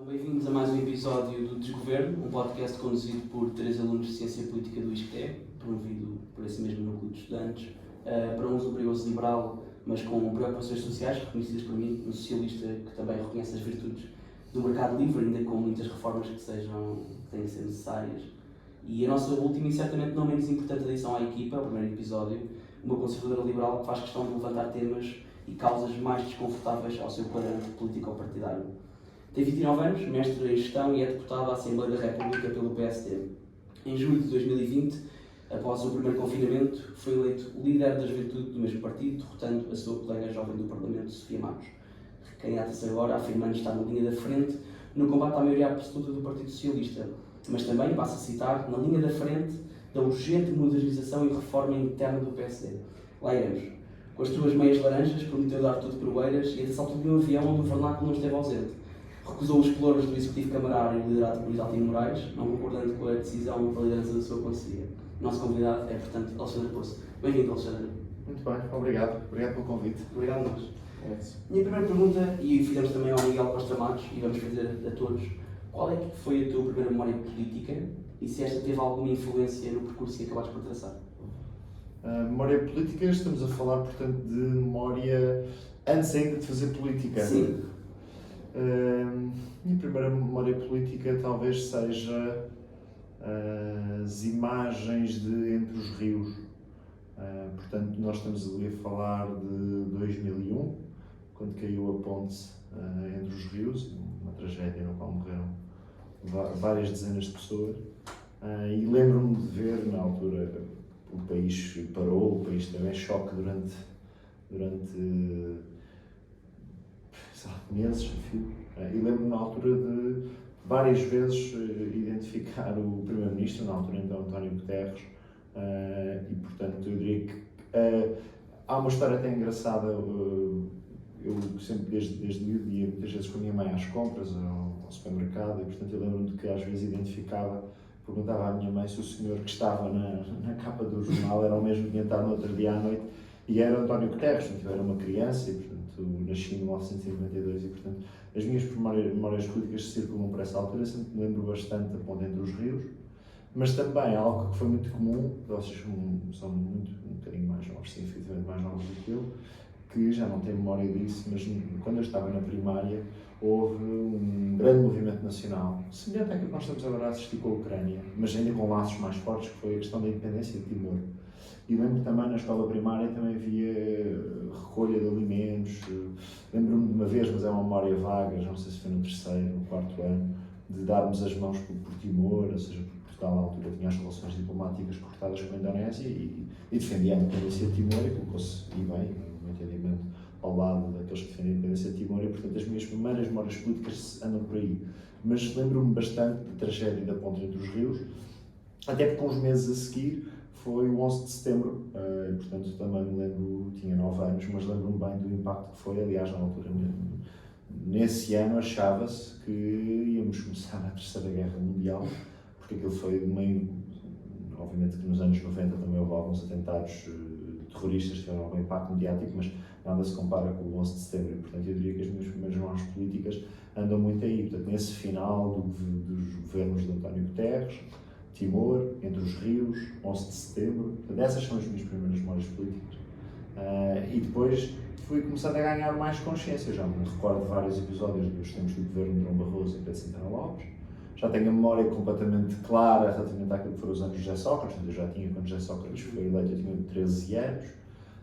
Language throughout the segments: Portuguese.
Bem-vindos a mais um episódio do Desgoverno, um podcast conduzido por 3 alunos de Ciência Política do ISCTE, promovido por esse mesmo núcleo de estudantes, para uns um perigoso liberal, mas com preocupações sociais reconhecidas por mim, um socialista que também reconhece as virtudes do mercado livre, ainda com muitas reformas que têm de ser necessárias. E a nossa última e certamente não menos importante adição à equipa, o primeiro episódio, uma conservadora liberal que faz questão de levantar temas e causas mais desconfortáveis ao seu quadrante político-partidário. Tem 29 anos, mestre em gestão e é deputado à Assembleia da República pelo PSD. Em julho de 2020, após o primeiro confinamento, foi eleito líder da juventude do mesmo partido, derrotando a sua colega jovem do Parlamento, Sofia Matos. Recandidata-se agora, afirmando estar na linha da frente no combate à maioria absoluta do Partido Socialista, mas também, passo a citar, na linha da frente da urgente modernização e reforma interna do PSD. Lá iremos. Com as suas meias laranjas, prometeu dar tudo por oeiras e até saltou de um avião onde o vernáculo não esteve ausente. Recusou os pelouros do Executivo Camarário liderado por Isaltino Moraes, não concordando com a decisão da liderança da sua conselhia. O nosso convidado é, portanto, Alexandre Poço. Bem-vindo, Alexandre. Muito bem, obrigado. Obrigado pelo convite. Obrigado a nós. Minha primeira pergunta, e fizemos também ao Miguel Costa Matos, e vamos fazer a todos, qual é que foi a tua primeira memória política e se esta teve alguma influência no percurso que acabaste por traçar? Memória política, estamos a falar, portanto, de memória antes ainda de fazer política. Sim. Minha primeira memória política talvez seja as imagens de Entre os Rios. Portanto, nós estamos ali a falar de 2001, quando caiu a ponte entre os rios, uma tragédia no qual morreram várias dezenas de pessoas. E lembro-me de ver, na altura, o país parou, o país esteve em choque durante meses, enfim. E lembro-me na altura de várias vezes identificar o Primeiro-Ministro, na altura então António Guterres, e portanto eu diria que há uma história até engraçada. Eu sempre desde miúdo ia muitas vezes com a minha mãe às compras, ao supermercado, e portanto eu lembro-me de que às vezes perguntava à minha mãe se o senhor que estava na capa do jornal era o mesmo que tinha estado no outro dia à noite, e era António Guterres. Portanto, eu era uma criança e portanto nasci em 1992 e portanto as minhas memórias políticas circulam por essa altura. Sempre me lembro bastante da ponte entre os rios, mas também algo que foi muito comum, vocês são um bocadinho mais novos, sim, efetivamente mais novos do que eu, que já não tenho memória disso, mas quando eu estava na primária houve um grande movimento nacional, semelhante àquilo que nós estamos agora a assistir com a Ucrânia, mas ainda com laços mais fortes, que foi a questão da independência de Timor. E lembro também na escola primária também havia recolha de alimentos. Lembro-me de uma vez, mas é uma memória vaga, já não sei se foi no terceiro ou quarto ano, de darmos as mãos por Timor, ou seja, Portugal na altura tinha as relações diplomáticas cortadas com a Indonésia e defendia a independência de Timor e colocou-se, e bem, no entendimento, ao lado daqueles que defendem a independência de Timor, e portanto as minhas primeiras memórias políticas andam por aí. Mas lembro-me bastante da tragédia da ponte entre os rios, até porque uns meses a seguir foi o 11 de setembro, e portanto também me lembro, tinha 9 anos, mas lembro-me bem do impacto que foi. Aliás, na altura, nesse ano achava-se que íamos começar a Terceira Guerra Mundial, porque aquilo foi meio, obviamente que nos anos 90 também houve alguns atentados terroristas que tiveram algum impacto mediático, mas nada se compara com o 11 de setembro, e portanto eu diria que as minhas primeiras memórias políticas andam muito aí, portanto nesse final dos governos de António Guterres, Timor, Entre os Rios, 11 de setembro, portanto essas são as minhas primeiras memórias políticas. E depois fui começando a ganhar mais consciência. Já me recordo de vários episódios dos tempos do governo de Dom Barroso e Pedro Santana Lopes. Já tenho a memória completamente clara relativamente àquilo que foram os anos de José Sócrates. Eu já tinha, quando José Sócrates foi eleito, eu tinha 13 anos.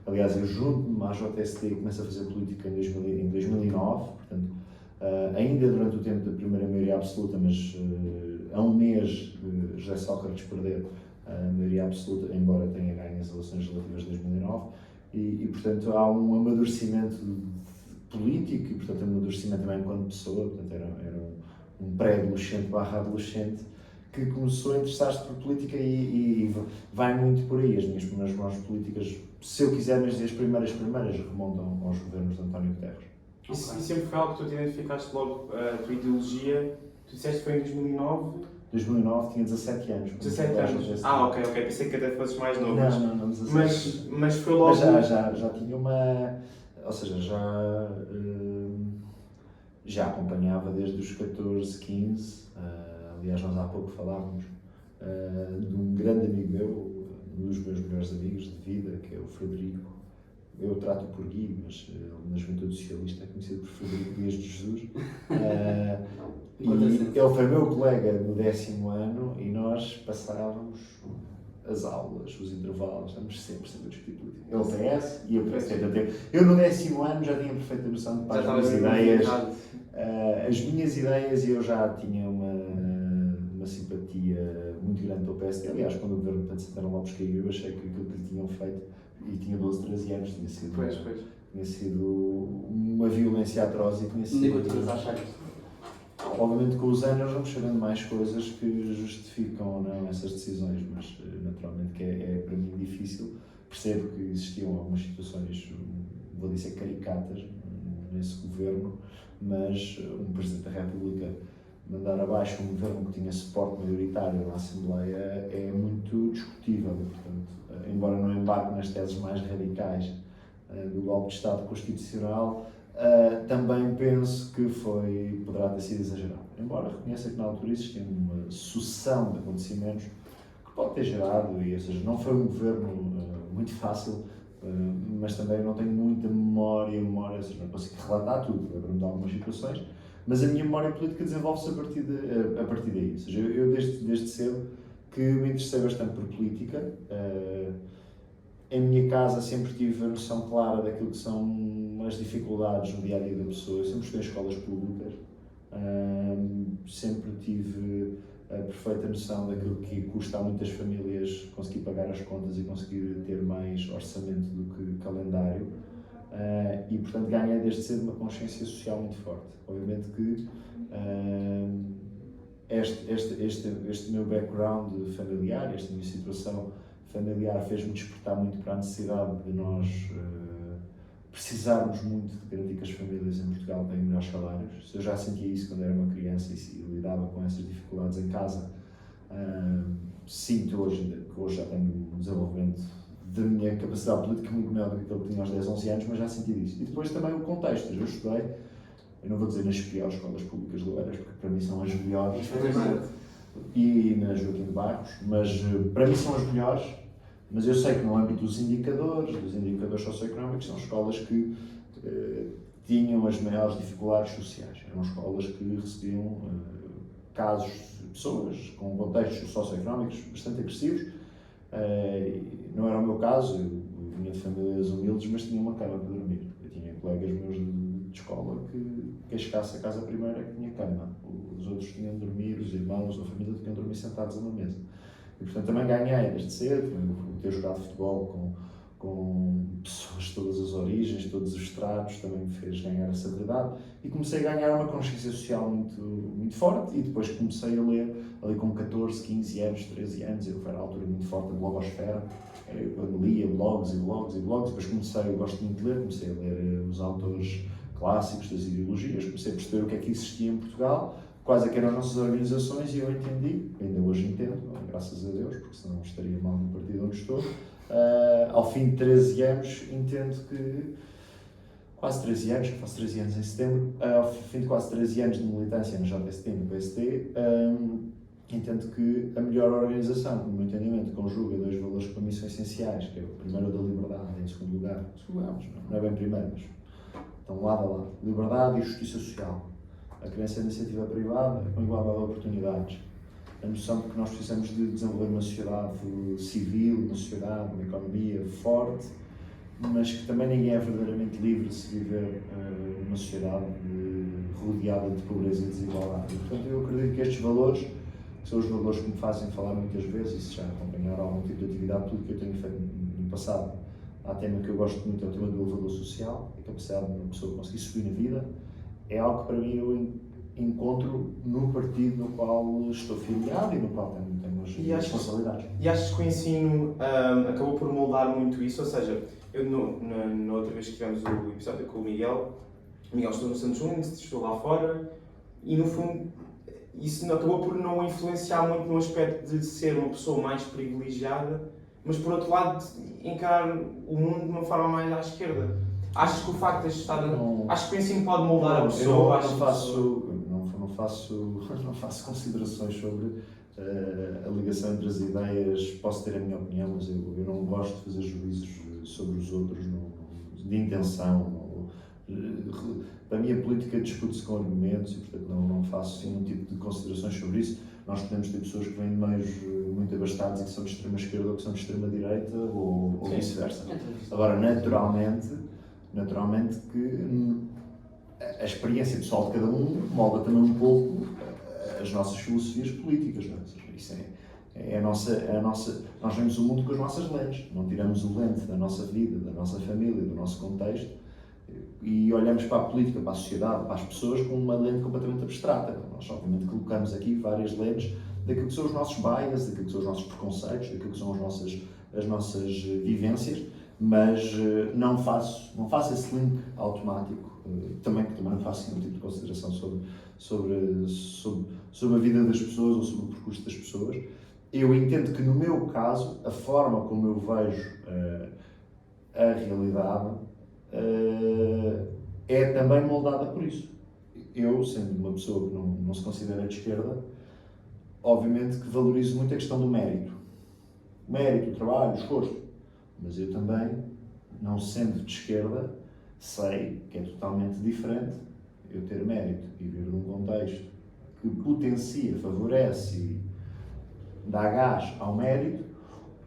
Aliás, eu junto-me à JST e começo a fazer política em 2009, portanto, ainda durante o tempo da primeira maioria absoluta, mas a um mês de José Sócrates perder a maioria absoluta, embora tenha ganho as eleições legislativas de 2009, e portanto há um amadurecimento político e portanto um amadurecimento também enquanto pessoa. Portanto era um pré-adolescente / adolescente que começou a interessar-se por política e vai muito por aí. As minhas primeiras memórias políticas, se eu quiser mas dizer as primeiras remontam aos governos de António Guterres. E sempre foi algo que tu te identificaste logo, a tua ideologia? Tu disseste que foi em 2009? 2009, tinha 17 anos. 17 anos? Ok, pensei que até fosses mais novo. Não, 17. Mas foi logo... Mas já tinha uma... Ou seja, já acompanhava desde os 14, 15, aliás nós há pouco falávamos de um grande amigo meu, um dos meus melhores amigos de vida, que é o Frederico. Eu trato por Gui, mas na Juventude Socialista é conhecido por Frederico Dias de Jesus. E ele foi meu colega no 10º ano e nós passávamos as aulas, os intervalos, estamos sempre a discutir política. Ele PS e eu PS. Eu no 10º ano já tinha perfeita noção de quais as ideias. As minhas ideias, e eu já tinha uma simpatia muito grande pelo PSD. Aliás, quando o governo de Santana Lopes caiu, eu achei que aquilo que lhe tinham feito, e tinha 12, 13 anos, tinha sido uma violência atroz e tinha sido... Obviamente, com os anos, nós vamos sabendo mais coisas que justificam ou não essas decisões, mas naturalmente que é para mim difícil. Percebo que existiam algumas situações, vou dizer, caricatas nesse governo, mas um Presidente da República mandar abaixo um governo que tinha suporte maioritário na Assembleia é muito discutível. Portanto, embora não embarque nas teses mais radicais do golpe de Estado constitucional, também penso que poderá ter sido exagerado. Embora reconheça que na altura existia uma sucessão de acontecimentos que pode ter gerado, ou seja, não foi um governo muito fácil, mas também não tenho muita memória, ou seja, não consigo relatar tudo, lembro-me de algumas situações, mas a minha memória política desenvolve-se a partir daí. Ou seja, eu desde cedo que me interessei bastante por política. Em minha casa sempre tive a noção clara daquilo que são as dificuldades no dia-a-dia da pessoa. Eu sempre estudei em escolas públicas, sempre tive a perfeita noção daquilo que custa a muitas famílias conseguir pagar as contas e conseguir ter mais orçamento do que calendário. E, portanto, ganhei desde cedo uma consciência social muito forte. Obviamente que este meu background familiar, esta minha situação familiar fez-me despertar muito para a necessidade de nós precisarmos muito de garantir que as famílias em Portugal têm melhores salários. Eu já sentia isso quando era uma criança e lidava com essas dificuldades em casa. Sinto hoje já tenho um desenvolvimento da minha capacidade política muito maior do que aquele que tinha aos 10, 11 anos, mas já senti isso. E depois também o contexto. Eu estudei, eu não vou dizer nas piores escolas públicas de Oeiras, porque para mim são as melhores, e na Joaquim de Barros, mas para mim são as melhores. Mas eu sei que no âmbito dos indicadores socioeconómicos, são escolas que tinham as maiores dificuldades sociais. Eram escolas que recebiam casos de pessoas com contextos socioeconómicos bastante agressivos. Não era o meu caso, eu vinha de famílias humildes, mas tinha uma cama para dormir. Eu tinha colegas meus de escola que a chegasse a casa primeiro é que tinha cama. Os outros tinham de dormir, os irmãos, a família tinham de dormir sentados a uma mesa. E, portanto, também ganhei desde cedo, ter jogado futebol com pessoas de todas as origens, todos os estratos, também me fez ganhar essa habilidade. E comecei a ganhar uma consciência social muito, muito forte, e depois comecei a ler, ali com 14, 15 anos, 13 anos, eu era a altura muito forte da blogosfera, eu lia blogs, depois eu gosto muito de ler, comecei a ler os autores clássicos das ideologias, comecei a perceber o que é que existia em Portugal, quais é que eram as nossas organizações, e eu entendi, ainda hoje entendo, graças a Deus, porque senão estaria mal no partido onde estou. Ao fim de 13 anos, entendo que, quase 13 anos, eu faço 13 anos em setembro, ao fim de quase 13 anos de militância na JST e no PSD, entendo que a melhor organização, no meu entendimento, conjuga dois valores que para mim são essenciais, que é o primeiro da liberdade, em segundo lugar, não é bem primeiro, mas estão lado a lado, liberdade e justiça social. A criança é iniciativa privada com igualdade de oportunidades. A noção de que nós precisamos de desenvolver uma sociedade civil, uma sociedade, uma economia forte, mas que também ninguém é verdadeiramente livre de se viver numa sociedade rodeada de pobreza e desigualdade. E, portanto, eu acredito que estes valores, que são os valores que me fazem falar muitas vezes, e se já acompanharam algum tipo de atividade política que eu tenho feito no passado, há tema que eu gosto muito, é o tema do elevador social, a capacidade de uma pessoa conseguir subir na vida, é algo que para mim eu encontro no partido no qual estou filiado e no qual tenho as responsabilidades. E achas que o ensino acabou por moldar muito isso? Ou seja, eu na outra vez que tivemos o episódio com o Miguel estou no Santos Juntos, estou lá fora, e no fundo isso acabou por não influenciar muito no aspecto de ser uma pessoa mais privilegiada, mas por outro lado encarar o mundo de uma forma mais à esquerda. Achas que o facto de estar... Não. Achas que o ensino pode moldar a pessoa? Eu não faço considerações sobre a ligação entre as ideias. Posso ter a minha opinião, mas eu não gosto de fazer juízos sobre os outros de intenção. Para mim, a política discute-se com argumentos e, portanto, não faço nenhum tipo de considerações sobre isso. Nós podemos ter pessoas que vêm de meios muito abastados e que são de extrema esquerda ou que são de extrema direita ou vice-versa. Agora, naturalmente que a experiência pessoal de cada um molda também um pouco as nossas filosofias políticas, não é? Ou seja, isso é a nossa... Nós vemos o mundo com as nossas lentes, não tiramos o lente da nossa vida, da nossa família, do nosso contexto e olhamos para a política, para a sociedade, para as pessoas com uma lente completamente abstrata. Nós, obviamente, colocamos aqui várias lentes daquilo que são os nossos bias, daquilo que são os nossos preconceitos, daquilo que são as nossas vivências, mas não faço esse link automático, também não faço nenhum tipo de consideração sobre a vida das pessoas ou sobre o percurso das pessoas. Eu entendo que, no meu caso, a forma como eu vejo a realidade é também moldada por isso. Eu, sendo uma pessoa que não se considera de esquerda, obviamente que valorizo muito a questão do mérito. O mérito, o trabalho, o esforço. Mas eu também, não sendo de esquerda, sei que é totalmente diferente eu ter mérito e vir de um contexto que potencia, favorece e dá gás ao mérito,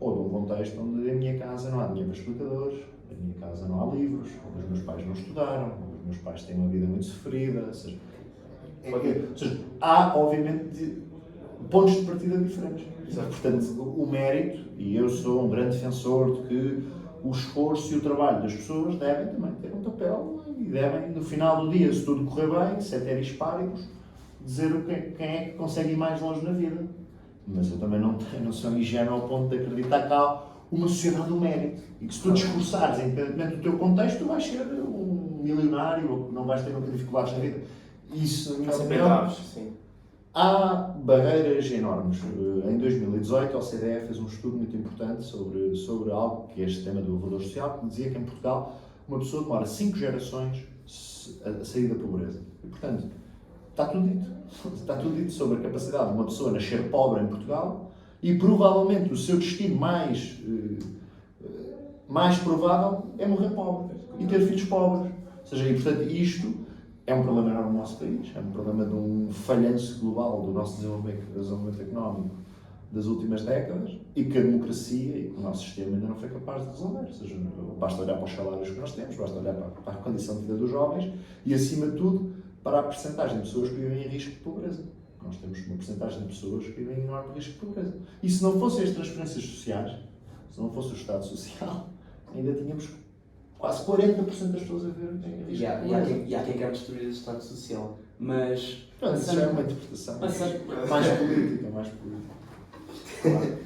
ou de um contexto onde a minha casa não há dinheiro para explicadores, a minha casa não há livros, onde os meus pais não estudaram, onde os meus pais têm uma vida muito sofrida, ou seja, há, obviamente, pontos de partida diferentes. Exato. Portanto, o mérito, e eu sou um grande defensor de que o esforço e o trabalho das pessoas devem também ter um papel e devem, no final do dia, se tudo correr bem, se até paricos, dizer quem é que consegue ir mais longe na vida. Mas eu também não sou ingênuo ao ponto de acreditar que há uma sociedade do mérito e que se tu te esforçares, independentemente do teu contexto, tu vais ser um milionário ou não vais ter muitas dificuldades na vida. Isso, na minha opinião, há barreiras enormes. Em 2018, a OCDE fez um estudo muito importante sobre algo que é este tema do elevador social, que dizia que em Portugal uma pessoa demora 5 gerações a sair da pobreza. E, portanto, está tudo dito. Está tudo dito sobre a capacidade de uma pessoa nascer pobre em Portugal e provavelmente o seu destino mais provável é morrer pobre e ter filhos pobres. Ou seja, e, portanto, isto é um problema enorme no nosso país, é um problema de um falhanço global do nosso desenvolvimento económico das últimas décadas e que a democracia e que o nosso sistema ainda não foi capaz de resolver. Ou seja, basta olhar para os salários que nós temos, basta olhar para a condição de vida dos jovens e, acima de tudo, para a percentagem de pessoas que vivem em risco de pobreza. Nós temos uma percentagem de pessoas que vivem em enorme risco de pobreza. E se não fossem as transferências sociais, se não fosse o Estado Social, ainda tínhamos quase 40% das pessoas a viver em risco de pobreza. E há quem quer destruir o Estado Social, mas... Isso já é uma interpretação mais política.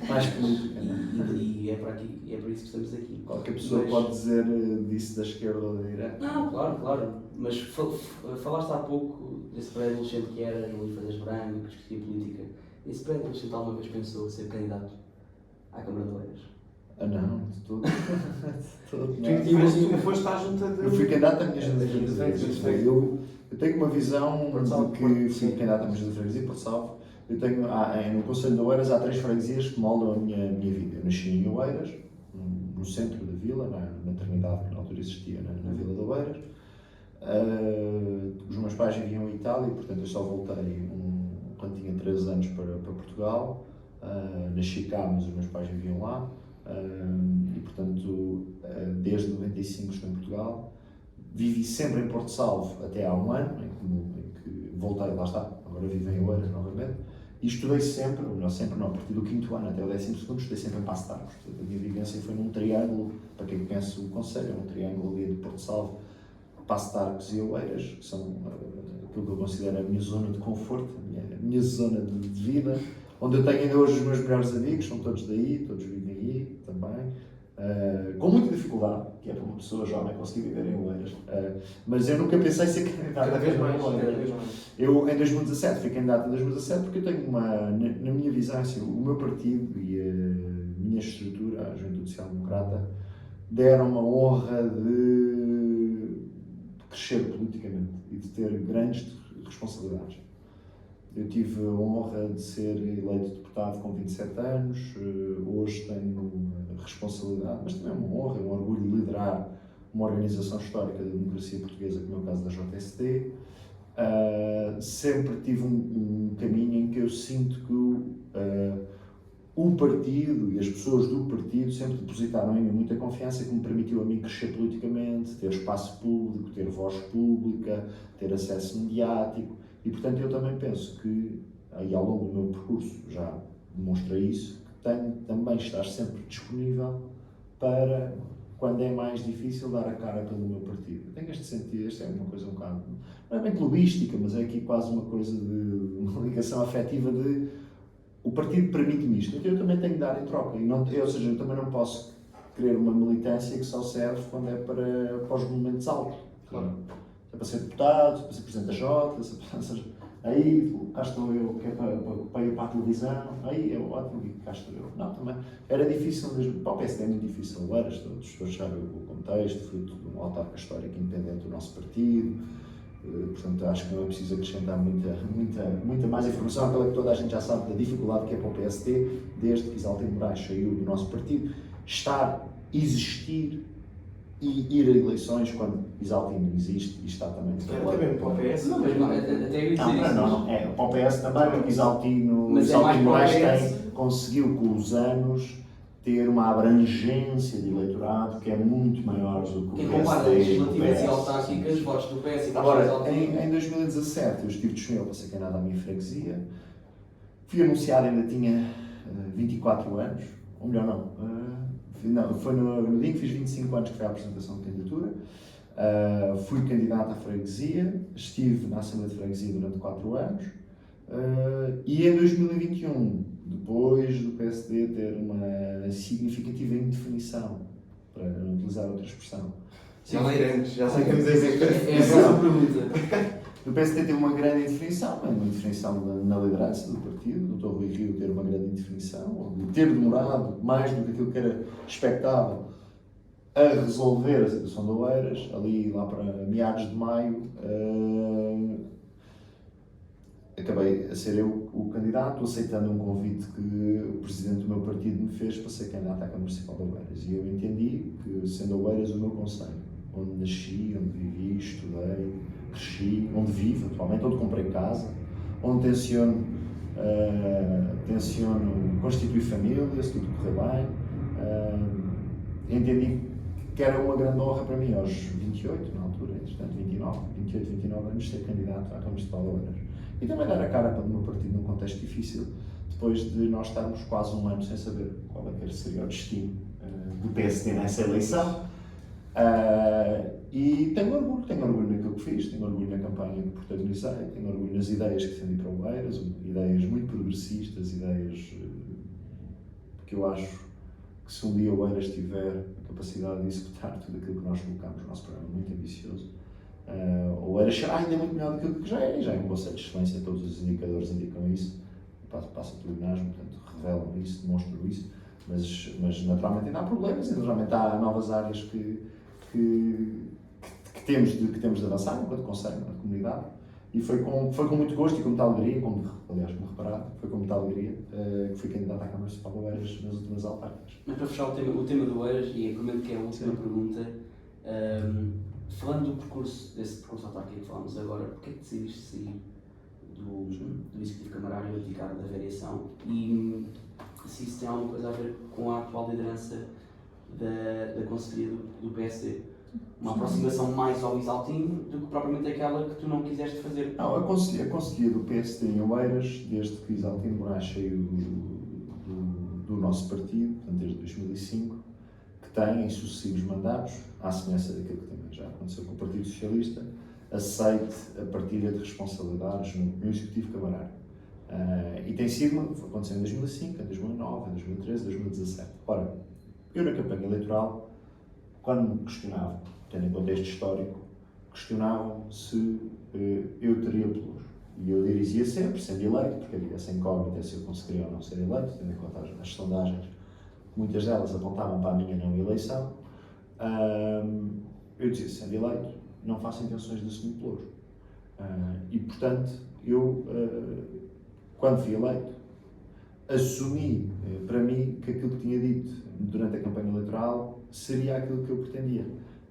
Mais política, não é? E é por isso que estamos aqui. Qualquer pessoa pode dizer disso da esquerda ou da direita. Não, claro. Mas falaste há pouco desse pré-adolescente que era no Livro das Brancas, que discutia política. Esse pré-adolescente alguma vez pensou ser candidato à Câmara de Oeiras? Não, de todo. Mas tu foste à junta de... Eu fui candidato à minha junta de freguesia. Eu tenho uma visão de que fui candidato à minha junta de freguesia, Porto Salvo. Eu tenho, no Conselho de Oeiras há 3 freguesias que moldam a minha vida. Eu nasci em Oeiras, no centro da vila, na maternidade que na altura existia na Vila de Oeiras. Os meus pais viviam em Itália, portanto eu só voltei quando tinha 13 anos para Portugal. Nasci cá, mas os meus pais viviam lá. E portanto, desde 95 estou em Portugal. Vivi sempre em Porto Salvo até há um ano, em que voltei, lá está, agora vivo em Oeiras novamente. E estudei sempre, ou melhor, sempre não, a partir do 5º ano até o 12º, estudei sempre em Passo de Arcos. A minha vivência foi num triângulo, para quem conhece o concelho, é um triângulo ali de Porto Salvo, Passo de Arcos e Oeiras, que são aquilo que eu considero a minha zona de conforto, a minha zona de vida, onde eu tenho ainda hoje os meus melhores amigos, são todos daí, todos vivem aí também. Com muita dificuldade, que é para uma pessoa jovem conseguir viver em Oeiras. Mas eu nunca pensei ser candidato. Cada vez mais. Eu, em 2017, fui candidato em 2017 porque eu tenho na minha visão, assim, o meu partido e a minha estrutura, a Juventude Social Democrata, deram uma honra de crescer politicamente e de ter grandes responsabilidades. Eu tive a honra de ser eleito deputado com 27 anos, hoje tenho a responsabilidade, mas também é uma honra, é um orgulho de liderar uma organização histórica da democracia portuguesa, como é o caso da JST. Sempre tive um caminho em que eu sinto que o partido e as pessoas do partido sempre depositaram em mim muita confiança, que me permitiu a mim crescer politicamente, ter espaço público, ter voz pública, ter acesso mediático. E, portanto, eu também penso que, aí ao longo do meu percurso, já demonstrei isso, que tenho também estar sempre disponível para, quando é mais difícil, dar a cara pelo meu partido. Eu tenho este sentido, esta é uma coisa um bocado, não é bem clubística, mas é aqui quase uma coisa de uma ligação afetiva de o partido permite-me isto, então eu também tenho que dar em troca. E não, ou seja, eu também não posso querer uma militância que só serve quando é para os momentos altos. Claro. É para ser deputado, é para ser presidente da Jota, aí cá estou eu, que é para ir para a televisão, aí é ótimo, cá estou eu. Não, também era difícil mesmo, para o PSD é muito difícil, todos sabem o contexto, fruto de uma autarca histórica independente do nosso partido, portanto acho que não é preciso acrescentar muita mais informação, aquela que toda a gente já sabe da dificuldade que é para o PSD, desde que Isaltino Moraes saiu do nosso partido, existir e ir a eleições quando Isaltino existe e está também. Era também para o PS? Não, mas até eu ia dizer isso. Não, é para o PS também, porque Isaltino Moraes conseguiu com os anos ter uma abrangência de eleitorado que é muito maior do que o PS. Quem compara legislativas e autárquicas, votos do PS e agora, em 2017 eu estive disponível para ser candidato à minha freguesia, fui anunciado, ainda tinha 24 anos, ou melhor não, foi no dia que fiz 25 anos que foi a apresentação de candidatura. Fui candidato à freguesia, estive na Assembleia de Freguesia durante 4 anos e em 2021, depois do PSD ter uma significativa indefinição, para não utilizar outra expressão. Já sei que temos a dizer. É a próxima pergunta. O PSD teve uma grande indefinição, uma indefinição na liderança do partido, o Dr. Rui Rio ter uma grande indefinição, de ter demorado mais do que aquilo que era expectável a resolver a situação de Oeiras, ali lá para meados de maio, acabei a ser eu o candidato, aceitando um convite que o presidente do meu partido me fez para ser candidato à Câmara Municipal de Oeiras. E eu entendi que, sendo Oeiras o meu concelho, onde nasci, onde vivi, estudei, cresci, onde vivo atualmente, onde comprei casa, onde tenciono constituir família, se tudo correr bem, entendi que era uma grande honra para mim, aos 28, na altura, entretanto 29 anos, ser candidato à Câmara Municipal de Oeiras. E também dar a cara para o meu partido num contexto difícil, depois de nós estarmos quase um ano sem saber qual é que seria o destino do PSD nessa eleição. E tenho orgulho naquilo que fiz, tenho orgulho na campanha que protagonizei, tenho orgulho nas ideias que defendi para o Oeiras, ideias muito progressistas, ideias que eu acho que, se um dia o Oeiras tiver a capacidade de executar tudo aquilo que nós colocamos no nosso programa muito ambicioso, o Oeiras será ainda muito melhor do que aquilo que já é um conceito de excelência, todos os indicadores indicam isso, passa pelo ginásio, portanto revelam isso, demonstram isso, mas naturalmente ainda há problemas, e naturalmente há novas áreas que temos de avançar enquanto Conselho, enquanto comunidade, e foi com muito gosto e com muita alegria, como repararam, foi com muita alegria que fui candidato à Câmara Municipal de Oeiras nas últimas autárquicas. Mas para fechar o tema do Oeiras, e prometo que é a última pergunta, falando desse percurso autárquico que falámos agora, porquê é que decidiste sair do Executivo Camarário e abdicar da variação? E se isso tem alguma coisa a ver com a atual liderança da Conselhia do PSD? Uma aproximação mais ao Isaltino do que propriamente aquela que tu não quiseste fazer? Não, a Conselhia do PSD em Oeiras, desde que Isaltino Moraes saiu do nosso partido, portanto desde 2005, que tem em sucessivos mandatos, à semelhança daquilo que também já aconteceu com o Partido Socialista, aceite a partilha de responsabilidades no Executivo Camarário. E tem sido, aconteceu em 2005, em 2009, em 2013, em 2017. Ora, eu na campanha eleitoral, quando me questionavam, tendo em conta este histórico, questionavam se eu teria pelouros. E eu dizia sempre, sendo eleito, porque havia essa incógnita se eu conseguiria ou não ser eleito, tendo em conta as sondagens, muitas delas apontavam para a minha não eleição. Eu dizia, sendo eleito, não faço intenções de assumir pelouros. E, portanto, eu, quando fui eleito, assumi para mim que aquilo que tinha dito durante a campanha eleitoral seria aquilo que eu pretendia.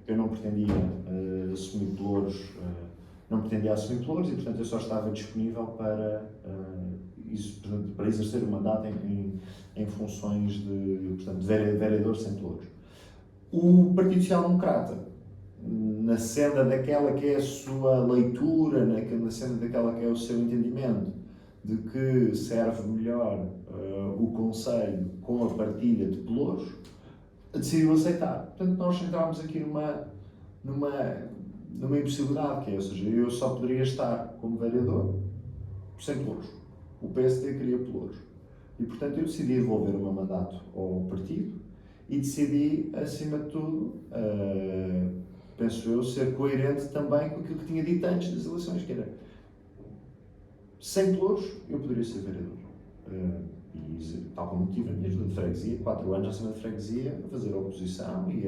Eu não pretendia assumir pelouros, e, portanto, eu só estava disponível para exercer o mandato em funções de vereador sem pelouros. O Partido Social Democrata, na senda daquela que é a sua leitura, na senda daquela que é o seu entendimento de que serve melhor o Conselho com a partilha de pelouros, decidiu aceitar. Portanto, nós entramos aqui numa impossibilidade, que é, ou seja, eu só poderia estar como vereador sem pelouros. O PSD queria pelouros. E, portanto, eu decidi devolver o meu mandato ao partido e decidi, acima de tudo, penso eu, ser coerente também com aquilo que tinha dito antes das eleições, que era, sem pelouros, eu poderia ser vereador. E, tal como tive a minha ajuda de freguesia, 4 anos à Assembleia de Freguesia, a fazer oposição e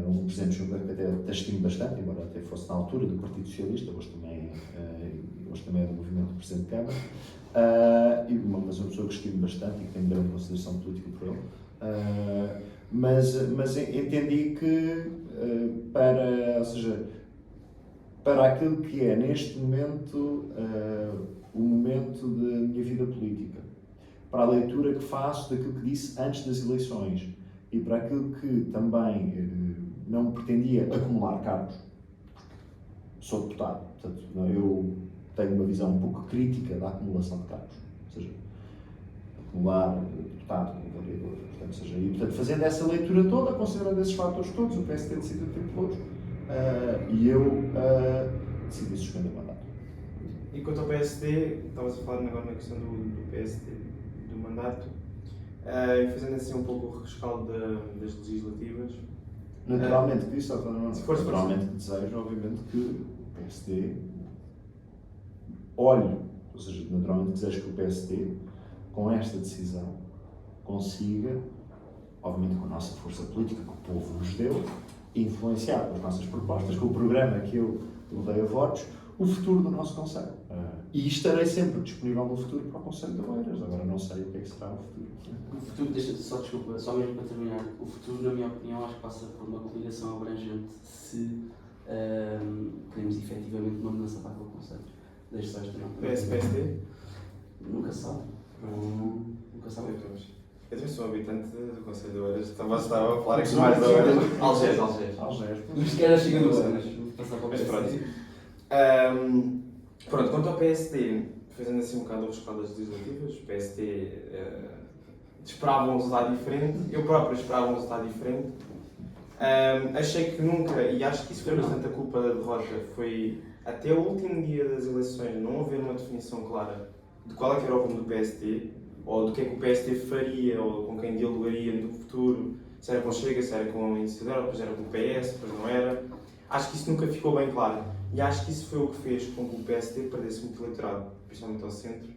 um presidente Juncker que até estimo bastante, embora até fosse na altura do Partido Socialista, hoje também é do movimento do Presidente de Câmara, mas uma pessoa que estimo bastante e que tenho grande consideração política por ele. Mas entendi que para aquilo que é neste momento o momento da minha vida política, para a leitura que faço daquilo que disse antes das eleições e para aquilo que também não pretendia acumular cargos, sou deputado, portanto eu tenho uma visão um pouco crítica da acumulação de cargos, ou seja, acumular deputado como vereador, portanto, fazendo essa leitura toda, considerando esses fatores todos, o PSD decidiu ter pelouros e eu decidi suspender o mandato. E quanto ao PSD, estavas a falar agora na questão do PSD, do mandato, e fazendo assim um pouco o rescaldo das legislativas. Naturalmente, naturalmente desejo, obviamente, que o PSD olhe, ou seja, naturalmente desejo que o PSD, com esta decisão, consiga, obviamente com a nossa força política, que o povo nos deu, influenciar com as nossas propostas, com o programa que eu levei a votos, o futuro do nosso Conselho. E estarei sempre disponível no futuro para o Conselho de Oeiras. Agora não sei o que é que será o futuro. O futuro, desculpa, só mesmo para terminar, o futuro, na minha opinião, acho que passa por uma coligação abrangente se queremos efetivamente uma mudança para aquele Conselho. Deixe só esta nota. PSD? Nunca sabe. Nunca sabe. Eu também sou habitante do Conselho de Oeiras, estava a falar aqui mais da Oeiras. Algés. Mas que era chega do Oeiras. Passar para o PSD. Pronto, quanto ao PSD, fazendo assim um bocado o rescaldo das legislativas, o PSD esperava um resultado diferente, eu próprio esperava um resultado diferente. Achei que nunca, e acho que isso foi bastante a culpa da derrota, foi até o último dia das eleições não haver uma definição clara de qual é que era o rumo do PSD, ou do que é que o PSD faria, ou com quem dialogaria no futuro, se era com o Chega, se era com a Iniciativa, depois era com o PS, depois não era. Acho que isso nunca ficou bem claro. E acho que isso foi o que fez com que o PSD perdesse muito eleitorado, principalmente ao centro,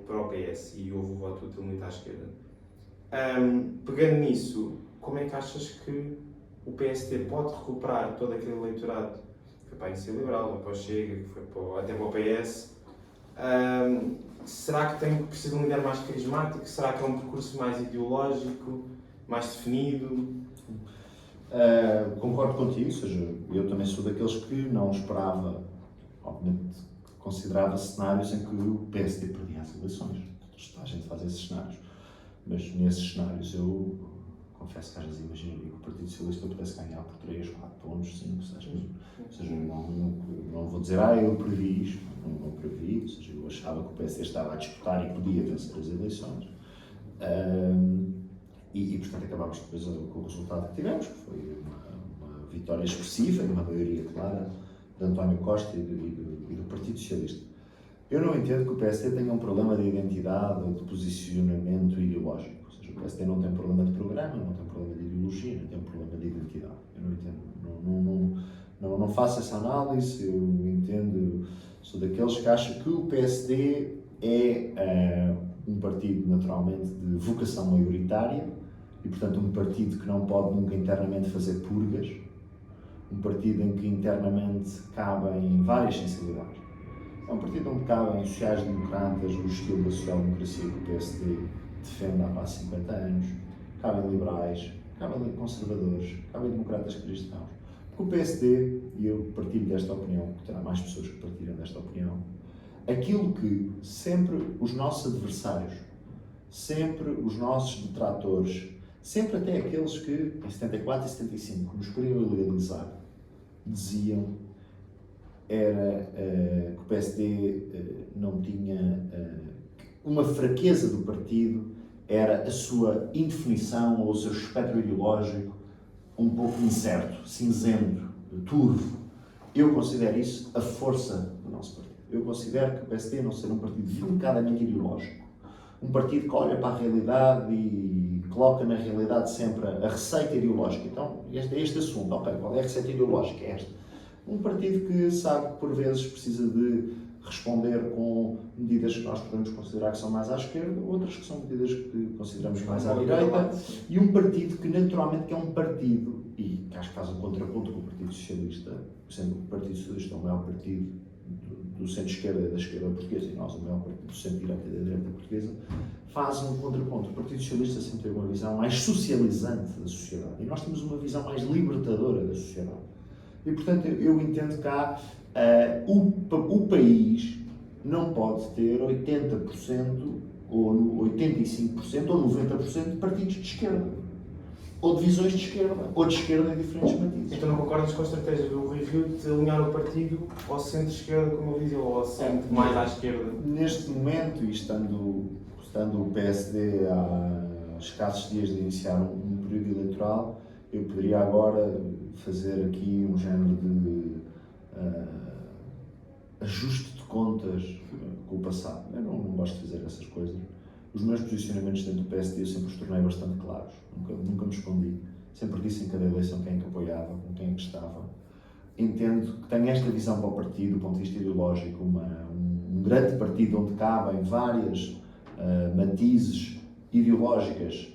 para o PS, e houve o voto útil muito à esquerda. Pegando nisso, como é que achas que o PSD pode recuperar todo aquele eleitorado que foi para a Iniciativa Liberal, para o Chega, que foi até para o PS? Será que precisa de um líder mais carismático? Será que é um percurso mais ideológico, mais definido? Concordo contigo, ou seja, eu também sou daqueles que não esperava, obviamente, considerava cenários em que o PSD perdia as eleições. A gente faz esses cenários, mas nesses cenários eu confesso que às vezes imaginaria que o Partido Socialista pudesse ganhar por 3, 4 pontos, 5, 6, ou seja, não vou dizer, eu previ isto, não previ, ou seja, eu achava que o PSD estava a disputar e podia vencer as eleições. E portanto acabámos depois com o resultado que tivemos, que foi uma vitória expressiva e uma maioria clara de António Costa e do Partido Socialista. Eu não entendo que o PSD tenha um problema de identidade ou de posicionamento ideológico. Ou seja, o PSD não tem problema de programa, não tem problema de ideologia, não tem um problema de identidade. Eu não entendo. Não faço essa análise. Eu entendo, sou daqueles que acham que o PSD é um partido naturalmente de vocação maioritária e, portanto, um partido que não pode nunca internamente fazer purgas, um partido em que internamente cabem várias sensibilidades. É um partido onde cabem sociais-democratas, o estilo da social-democracia que o PSD defende há quase 50 anos, cabem liberais, cabem conservadores, cabem democratas cristãos. Porque o PSD, e eu partilho desta opinião, porque terá mais pessoas que partilham desta opinião, aquilo que sempre os nossos adversários, sempre os nossos detratores, sempre até aqueles que, em 74 e 75, nos queriam ilegalizar, diziam era que o PSD não tinha uma fraqueza do partido, era a sua indefinição ou o seu espectro ideológico um pouco incerto, cinzento, turvo. Eu considero isso a força do nosso partido. Eu considero que o PSD não ser um partido vincadamente ideológico, um partido que olha para a realidade e coloca na realidade sempre a receita ideológica. Então, este assunto, ok, qual é a receita ideológica? É esta. Um partido que sabe que por vezes precisa de responder com medidas que nós podemos considerar que são mais à esquerda, outras que são medidas que consideramos mais à direita, e um partido que naturalmente que é um partido, e que acho que faz um contraponto com o Partido Socialista, sendo que o Partido Socialista é o maior partido do centro-esquerda e da esquerda portuguesa, e nós o maior partido do centro-direita e da direita portuguesa, faz um contraponto. O Partido Socialista sempre teve uma visão mais socializante da sociedade, e nós temos uma visão mais libertadora da sociedade. E, portanto, eu entendo que o país não pode ter 80% ou 85% ou 90% de partidos de esquerda. Ou de visões de esquerda. Ou de esquerda em diferentes matizes. Então não concordas com a estratégia do Rui Rio de alinhar o partido ao centro-esquerda, como ele dizia, ou ao centro mais à esquerda? Neste momento, e estando o PSD há escassos dias de iniciar um período eleitoral, eu poderia agora fazer aqui um género de ajuste de contas com o passado. Eu não gosto de fazer essas coisas. Os meus posicionamentos dentro do PSD eu sempre os tornei bastante claros. Nunca me escondi. Sempre disse em cada eleição quem é que apoiava, com quem é que estava. Entendo que tenho esta visão para o partido, do ponto de vista ideológico, um grande partido onde cabem várias matizes ideológicas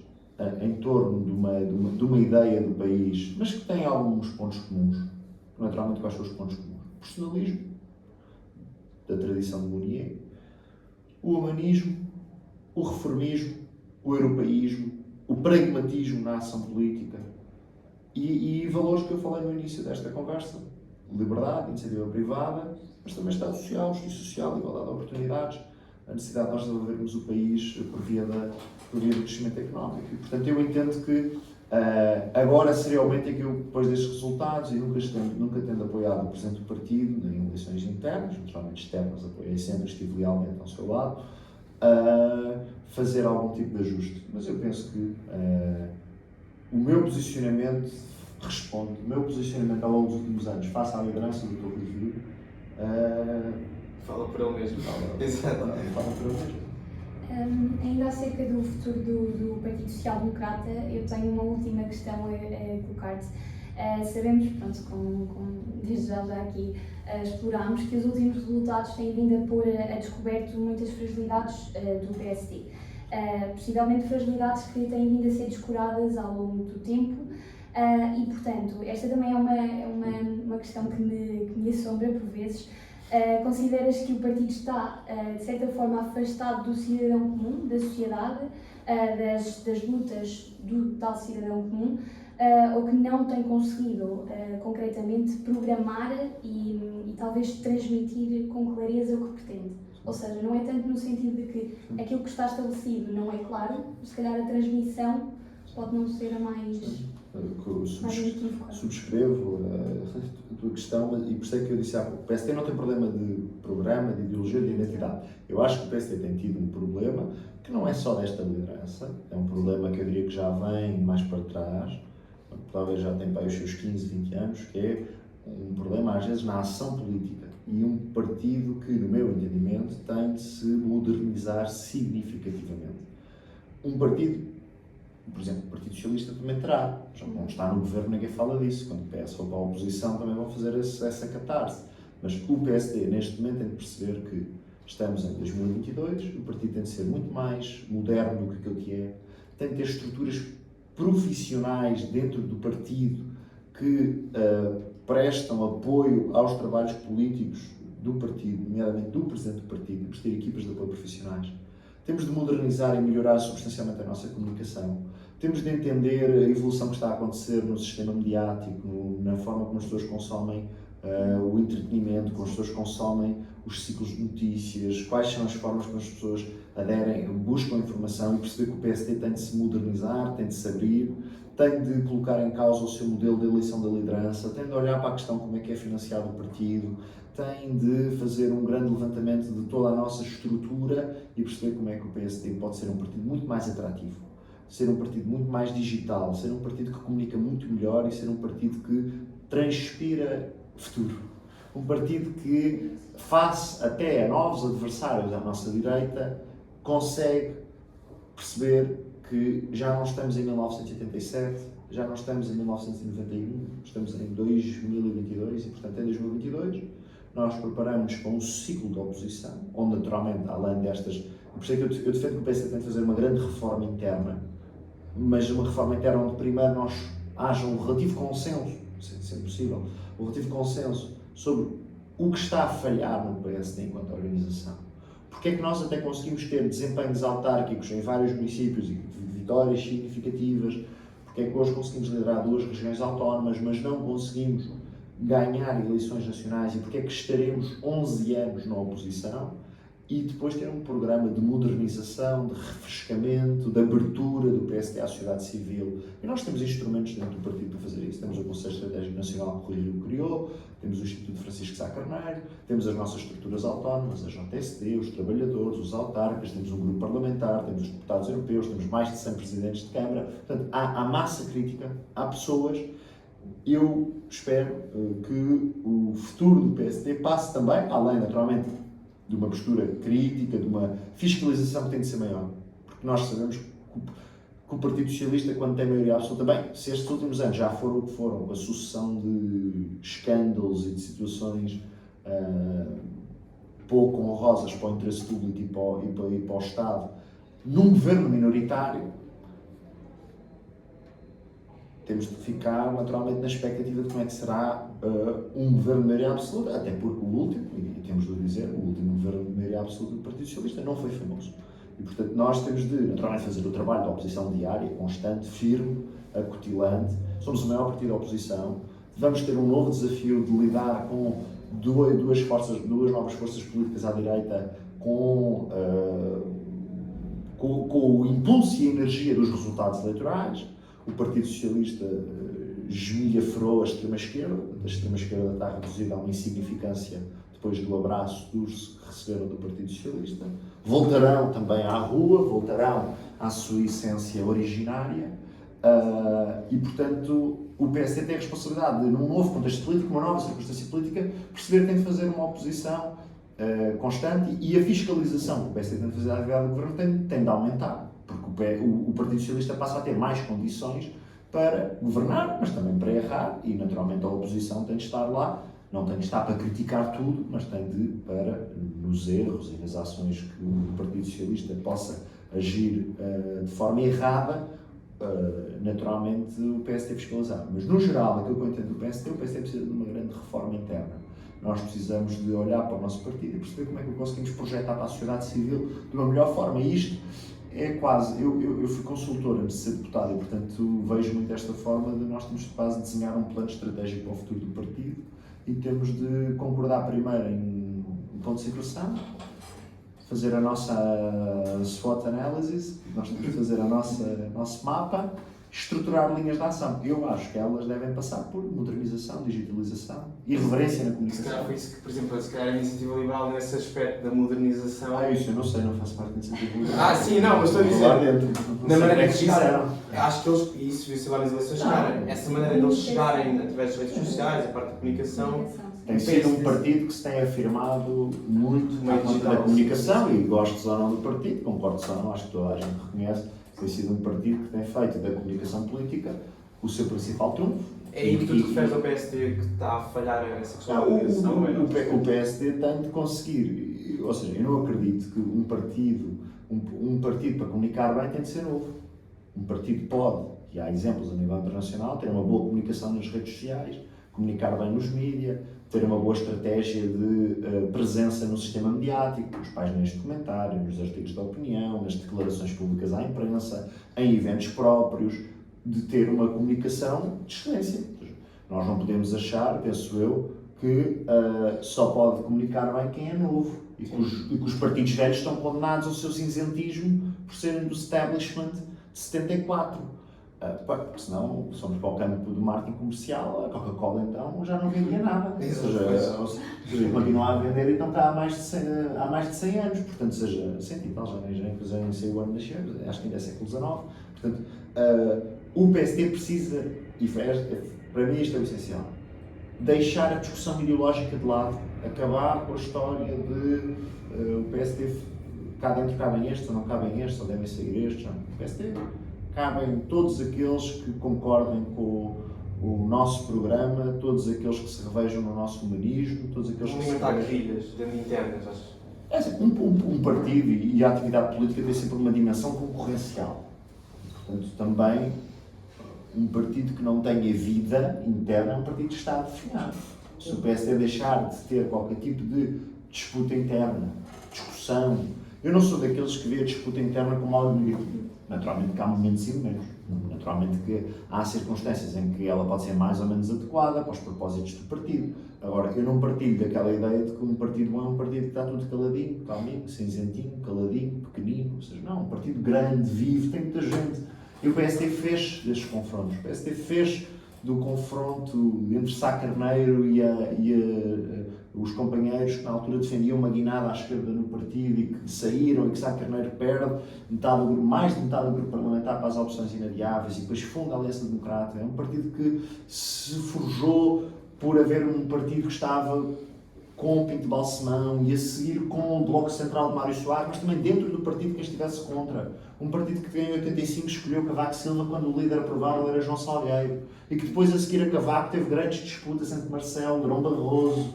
em torno de uma ideia do país, mas que tem alguns pontos comuns. Naturalmente, quais são os pontos comuns? O personalismo, da tradição de Mounier, o humanismo, o reformismo, o europeísmo, o pragmatismo na ação política e valores que eu falei no início desta conversa. Liberdade, iniciativa privada, mas também Estado Social, justiça social, igualdade de oportunidades, a necessidade de nós desenvolvermos o país por via do crescimento económico. E, portanto, eu entendo que agora seria o momento em que eu, depois destes resultados, e nunca tendo apoiado o Presidente do Partido, em eleições internas, naturalmente externas, apoiei sempre, estive lealmente ao seu lado, fazer algum tipo de ajuste. Mas eu penso que o meu posicionamento responde, o meu posicionamento ao longo dos últimos anos, face à liderança do Dr. Rui Rio, fala por ele mesmo. Exato. Fala por ele mesmo. Ainda acerca do futuro do Partido Social Democrata, eu tenho uma última questão a colocar-te. Sabemos, pronto, como desde já aqui explorámos, que os últimos resultados têm vindo a pôr a descoberto muitas fragilidades do PSD. Possivelmente fragilidades que têm vindo a ser descuradas ao longo do tempo e, portanto, esta também é uma questão que me assombra por vezes. Consideras que o partido está, de certa forma, afastado do cidadão comum, da sociedade, das lutas do tal cidadão comum, ou que não tem conseguido concretamente programar e talvez transmitir com clareza o que pretende? Ou seja, não é tanto no sentido de que aquilo que está estabelecido não é claro, mas se calhar a transmissão pode não ser a mais inequívoca. Subscrevo a tua questão e por isso é que eu disse há pouco. O PSD não tem problema de programa, de ideologia, de identidade. Eu acho que o PSD tem tido um problema que não é só desta liderança, é um problema que eu diria que já vem mais para trás, talvez já tem para os seus 15, 20 anos, que é um problema às vezes na ação política e um partido que, no meu entendimento, tem de se modernizar significativamente. Um partido, por exemplo, o Partido Socialista também terá, já não está no governo, ninguém fala disso, quando o PS for para a oposição também vão fazer essa catarse, mas o PSD neste momento tem de perceber que estamos em 2022, o partido tem de ser muito mais moderno do que aquilo que é, tem de ter estruturas profissionais dentro do partido que prestam apoio aos trabalhos políticos do partido, nomeadamente do Presidente do partido. Temos de ter equipas de apoio profissionais. Temos de modernizar e melhorar substancialmente a nossa comunicação. Temos de entender a evolução que está a acontecer no sistema mediático, na forma como as pessoas consomem o entretenimento, como as pessoas consomem os ciclos de notícias, quais são as formas como as pessoas aderem, buscam informação e perceber que o PSD tem de se modernizar, tem de se abrir, tem de colocar em causa o seu modelo de eleição da liderança, tem de olhar para a questão como é que é financiado o partido, tem de fazer um grande levantamento de toda a nossa estrutura e perceber como é que o PSD pode ser um partido muito mais atrativo, ser um partido muito mais digital, ser um partido que comunica muito melhor e ser um partido que transpira futuro. Um partido que, face até a novos adversários à nossa direita, consegue perceber que já não estamos em 1987, já não estamos em 1991, estamos em 2022 e, portanto, em 2022 nós preparamos-nos para um ciclo de oposição, onde, naturalmente, além destas... Por isso é que eu defendo que o PSD tem de fazer uma grande reforma interna, mas uma reforma interna onde primeiro nós haja um relativo consenso, se possível, um relativo consenso sobre o que está a falhar no PSD enquanto organização. Porque é que nós até conseguimos ter desempenhos autárquicos em vários municípios e vitórias significativas? Porque é que hoje conseguimos liderar 2 regiões autónomas, mas não conseguimos ganhar eleições nacionais? E porque é que estaremos 11 anos na oposição? E depois ter um programa de modernização, de refrescamento, de abertura do PSD à sociedade civil. E nós temos instrumentos dentro do partido para fazer isso. Temos o Conselho Estratégico Nacional que o Rui Rio criou, temos o Instituto Francisco Sá Carneiro, temos as nossas estruturas autónomas, a JSD, os trabalhadores, os autarcas, temos um grupo parlamentar, temos os deputados europeus, temos mais de 100 presidentes de Câmara. Portanto, há massa crítica, há pessoas. Eu espero que o futuro do PSD passe também, além, naturalmente, de uma postura crítica, de uma fiscalização que tem de ser maior. Porque nós sabemos que o Partido Socialista, quando tem maioria absoluta, bem, se estes últimos anos já foram o que foram, a sucessão de escândalos e de situações pouco honrosas para o interesse público e para o Estado, num governo minoritário, temos de ficar naturalmente na expectativa de como é que será um governo de maioria absoluta, até porque o último, e temos de dizer, o último governo de maioria absoluta do Partido Socialista não foi famoso. E, portanto, nós temos de, naturalmente, fazer o trabalho da oposição diária, constante, firme, acutilante. Somos o maior partido da oposição. Vamos ter um novo desafio de lidar com duas novas forças políticas à direita, com o impulso e a energia dos resultados eleitorais. O Partido Socialista esmilhafrou a extrema-esquerda está reduzida a uma insignificância depois do abraço duro que receberam do Partido Socialista. Voltarão também à rua, voltarão à sua essência originária e, portanto, o PSD tem a responsabilidade de, num novo contexto político, uma nova circunstância política, perceber que tem de fazer uma oposição constante e a fiscalização que o PSD tem de fazer à atividade do governo tem de aumentar. Porque o Partido Socialista passa a ter mais condições para governar, mas também para errar, e naturalmente a oposição tem de estar lá, não tem de estar para criticar tudo, mas tem de, para, nos erros e nas ações que o Partido Socialista possa agir de forma errada, naturalmente o PSD fiscalizar. Mas no geral, aquilo que eu entendo do PSD, o PSD precisa de uma grande reforma interna. Nós precisamos de olhar para o nosso partido e perceber como é que conseguimos projetar para a sociedade civil de uma melhor forma. E isto é quase, eu fui consultor antes de ser deputado e, portanto, vejo muito esta forma de nós temos de quase desenhar um plano estratégico para o futuro do partido e temos de concordar primeiro em ponto de situação, fazer a nossa SWOT analysis, nós temos de fazer nosso mapa, estruturar linhas de ação. Eu acho que elas devem passar por modernização, digitalização e reverência na comunicação. Se calhar foi isso que, por exemplo, se calhar a Iniciativa Liberal nesse aspecto da modernização... Isso eu não sei, não faço parte da Iniciativa Liberal. Sim, não, mas estou a dizer... Na maneira que chegaram. Acho que eles, e isso viu-se várias eleições chegarem, essa maneira de eles chegarem através das redes sociais, a parte da comunicação... Tem sido um partido que se tem afirmado muito na conta da comunicação e gostes ou não do partido, concordo ou não, acho que toda a gente reconhece. Tem sido um partido que tem feito da comunicação política o seu principal trunfo. É aí que tu te referes ao PSD que está a falhar essa questão da comunicação? O PSD tem de conseguir, ou seja, eu não acredito que um partido para comunicar bem tem de ser novo. Um partido pode, e há exemplos a nível internacional, ter uma boa comunicação nas redes sociais, comunicar bem nos mídias, ter uma boa estratégia de presença no sistema mediático, nos painéis de comentário, nos artigos de opinião, nas declarações públicas à imprensa, em eventos próprios, de ter uma comunicação de excelência. Nós não podemos achar, penso eu, que só pode comunicar bem quem é novo e que os partidos velhos estão condenados ao seu cinzentismo por serem do establishment de 74. Porque senão somos para o campo do marketing comercial, a Coca-Cola então já não vendia nada. Ou seja, continua a vender então está há mais de 100 anos, portanto, seja 100 e tal, já nem sei o ano de nascer, acho que ainda é século XIX. Portanto, o PSD precisa, e para mim isto é o essencial, deixar a discussão ideológica de lado, acabar com a história de o PSD cá dentro cabem estes ou não cabem estes, ou devem sair estes. Não. O PSD cabem todos aqueles que concordem com o nosso programa, todos aqueles que se revejam no nosso humanismo, todos aqueles que se alimentar guerrilhas dentro internas, acho. É assim, um partido e a atividade política tem sempre uma dimensão concorrencial. Portanto, também um partido que não tenha vida interna é um partido que está definhado. Se o PSD deixar de ter qualquer tipo de disputa interna, discussão, eu não sou daqueles que vê a disputa interna como algo negativo. Naturalmente que há momentos e momentos. Naturalmente que há circunstâncias em que ela pode ser mais ou menos adequada para os propósitos do partido. Agora, eu não partilho daquela ideia de que um partido é um partido que está tudo caladinho, calminho, cinzentinho, caladinho, pequenino. Ou seja, não, um partido grande, vivo, tem muita gente. E o PSD fez destes confrontos. O PSD fez do confronto entre Sá Carneiro e os companheiros que na altura defendiam uma guinada à esquerda no partido e que saíram e que Sá Carneiro perde mais de metade do grupo parlamentar para as opções inadiáveis e depois funda a Aliança Democrata. É um partido que se forjou por haver um partido que estava com o Pinto de Balsemão e a seguir com o Bloco Central de Mário Soares, mas também dentro do partido que estivesse contra. Um partido que em 85 escolheu Cavaco Silva quando o líder provável era João Salgueiro e que depois a seguir a Cavaco teve grandes disputas entre Marcelo, Durão Barroso,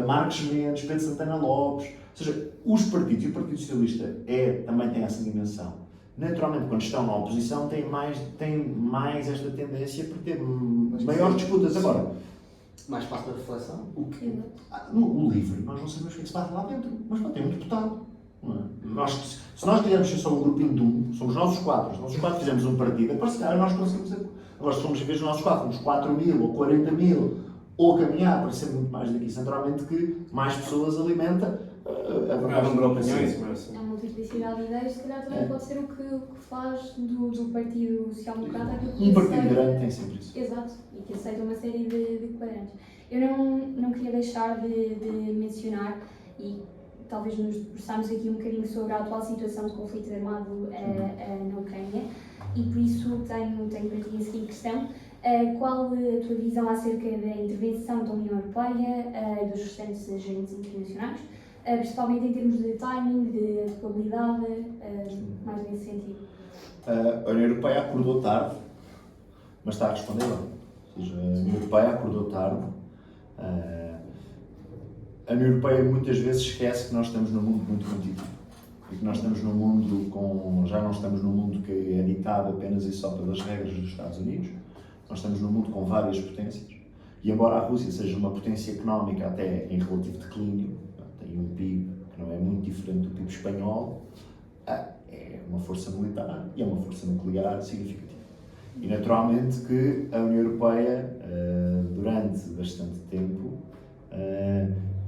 Marcos Mendes, Pedro Santana Lopes. Ou seja, os partidos e o Partido Socialista também tem essa dimensão. Naturalmente, quando estão na oposição, têm mais esta tendência para ter maiores disputas. Agora, mais espaço para reflexão? No LIVRE, nós não sabemos o que se passa lá dentro, mas tem um deputado. Não é? Se nós quisermos ser só um grupinho de um, somos nós os quatro. Se nós os quatro fizermos um partido, para se calhar nós conseguimos. Agora, se formos em vez de nós os quatro, somos 4.000 ou 40.000, ou caminhar para ser muito mais daqui, naturalmente que mais pessoas alimenta a vantagem de opiniões. É uma multiplicidade de ideias, se calhar também pode ser o que faz do Partido Social Democrata. Um partido grande tem sempre isso. Exato, e que aceita uma série de quadrantes. Eu não queria deixar de mencionar, e talvez nos debruçarmos aqui um bocadinho sobre a atual situação de conflito armado na Ucrânia, e por isso tenho para ti a seguinte questão. Qual a tua visão acerca da intervenção da União Europeia e dos restantes agentes internacionais, principalmente em termos de timing, de adequabilidade, mais nesse sentido? A União Europeia acordou tarde, mas está a responder bem. Ou seja, a União Europeia acordou tarde. A União Europeia muitas vezes esquece que nós estamos num mundo muito competitivo e que nós estamos num mundo já não estamos num mundo que é ditado apenas e só pelas regras dos Estados Unidos. Nós estamos num mundo com várias potências e embora a Rússia seja uma potência económica até em relativo declínio, tem um PIB que não é muito diferente do PIB espanhol, é uma força militar e é uma força nuclear significativa. E naturalmente que a União Europeia, durante bastante tempo,